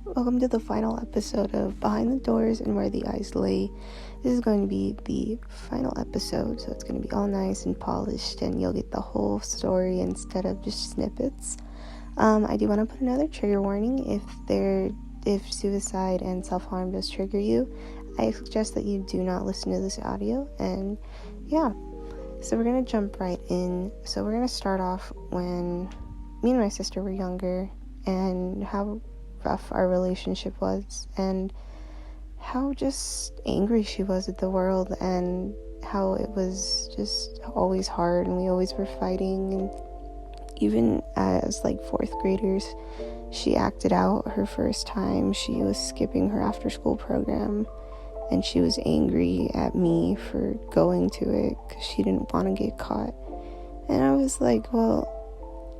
Welcome to the final episode of Behind the Doors and Where the Eyes Lay. This is going to be the final episode, so it's going to be all nice and polished, and you'll get the whole story instead of just snippets. I do want to put another trigger warning. If suicide and self-harm does trigger you, I suggest that you do not listen to this audio. And yeah, so we're going to jump right in. So we're going to start off when me and my sister were younger, and how rough our relationship was, and how just angry she was at the world, and how it was just always hard, and we always were fighting. And even as fourth graders, she acted out her first time. She was skipping her after school program, and she was angry at me for going to it because she didn't want to get caught. And I was like, well,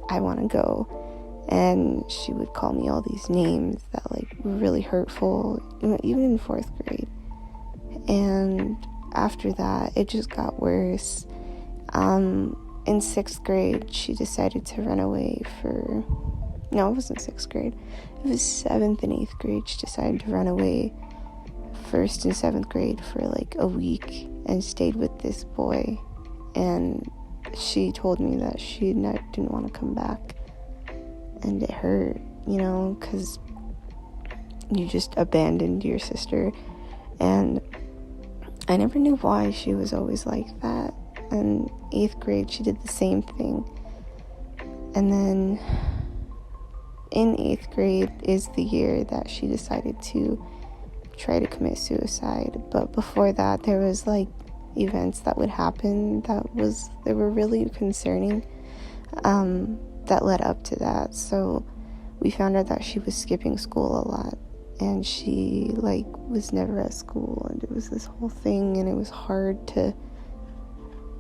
I want to go. And she would call me all these names that were really hurtful, even in fourth grade. And after that, it just got worse. In sixth grade, she decided to run away no, it wasn't sixth grade. It was seventh and eighth grade. She decided to run away first and seventh grade for a week and stayed with this boy. And she told me that she didn't want to come back. And it hurt, because you just abandoned your sister. And I never knew why she was always like that. And eighth grade, she did the same thing. And then in eighth grade is the year that she decided to try to commit suicide. But before that, there was events that would happen that were really concerning. That led up to that. So we found out that she was skipping school a lot, and she was never at school, and it was this whole thing, and it was hard to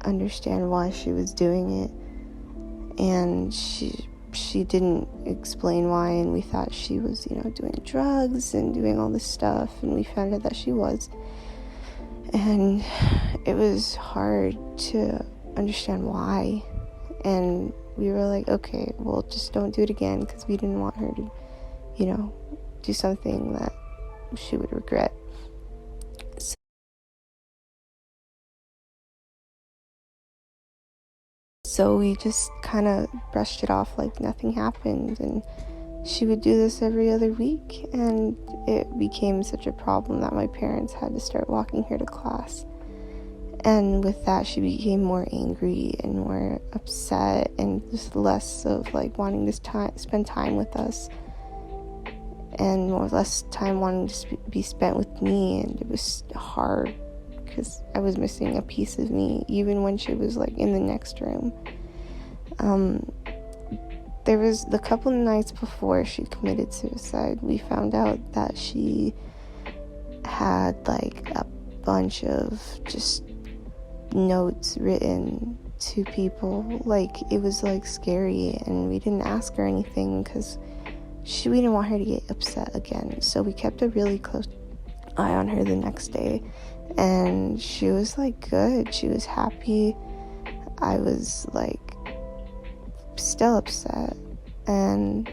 understand why she was doing it. And she didn't explain why, and we thought she was doing drugs and doing all this stuff, and we found out that she was. And it was hard to understand why. And we were like, okay, well, just don't do it again, because we didn't want her to, do something that she would regret. So we just kind of brushed it off like nothing happened, and she would do this every other week, and it became such a problem that my parents had to start walking her to class. And with that, she became more angry and more upset, and just less of wanting to spend time with us, and less time wanting to be spent with me. And it was hard because I was missing a piece of me, even when she was in the next room. There was the couple of nights before she committed suicide, we found out that she had a bunch of just notes written to people. It was scary, and we didn't ask her anything because we didn't want her to get upset again. So we kept a really close eye on her the next day, and she was good. She was happy. I was still upset. And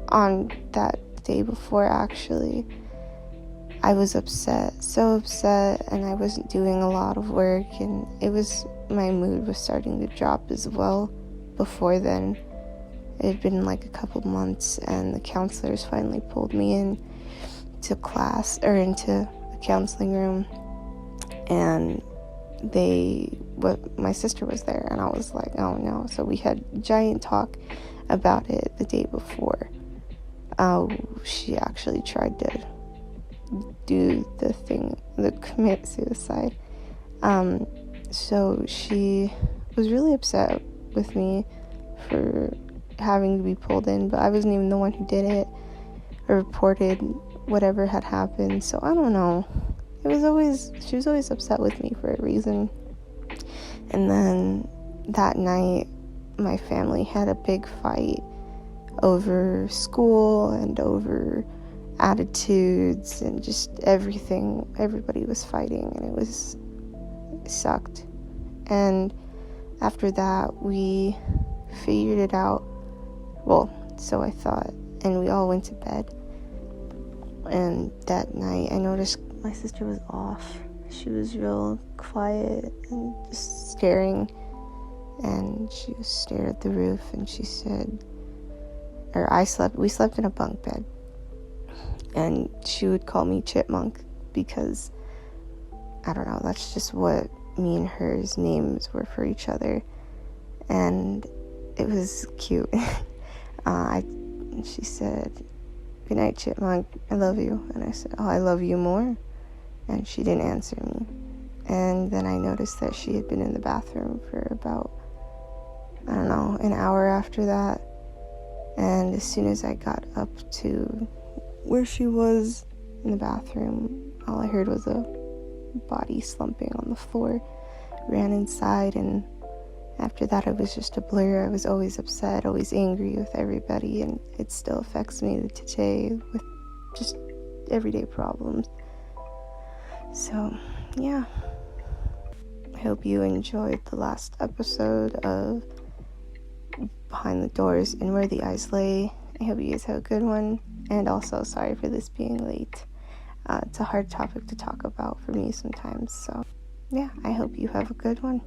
on that day before, actually, I was so upset, and I wasn't doing a lot of work, and my mood was starting to drop as well. Before then, it had been a couple months, and the counselors finally pulled me in to class, or into the counseling room, and my sister was there, and I was like, oh no. So we had a giant talk about it the day before. She actually tried to do the commit suicide. So she was really upset with me for having to be pulled in, but I wasn't even the one who did it or reported whatever had happened. So I don't know. She was always upset with me for a reason. And then that night, my family had a big fight over school and over attitudes and just everything. Everybody was fighting, and it sucked. And after that, we figured it out. Well, so I thought, and we all went to bed. And that night, I noticed my sister was off. She was real quiet and just staring. And she stared at the roof, and she said, we slept in a bunk bed. And she would call me Chipmunk because, I don't know, that's just what me and her's names were for each other. And it was cute. She said, "Good night, Chipmunk, I love you." And I said, "Oh, I love you more." And she didn't answer me. And then I noticed that she had been in the bathroom for about, I don't know, an hour after that. And as soon as I got up to where she was in the bathroom, all I heard was a body slumping on the floor. Ran inside, and after that it was just a blur. I was always upset, always angry with everybody, and it still affects me today with just everyday problems. So, yeah. I hope you enjoyed the last episode of Behind the Doors and Where the Eyes Lay. I hope you guys have a good one, and also sorry for this being late. It's a hard topic to talk about for me sometimes, so yeah, I hope you have a good one.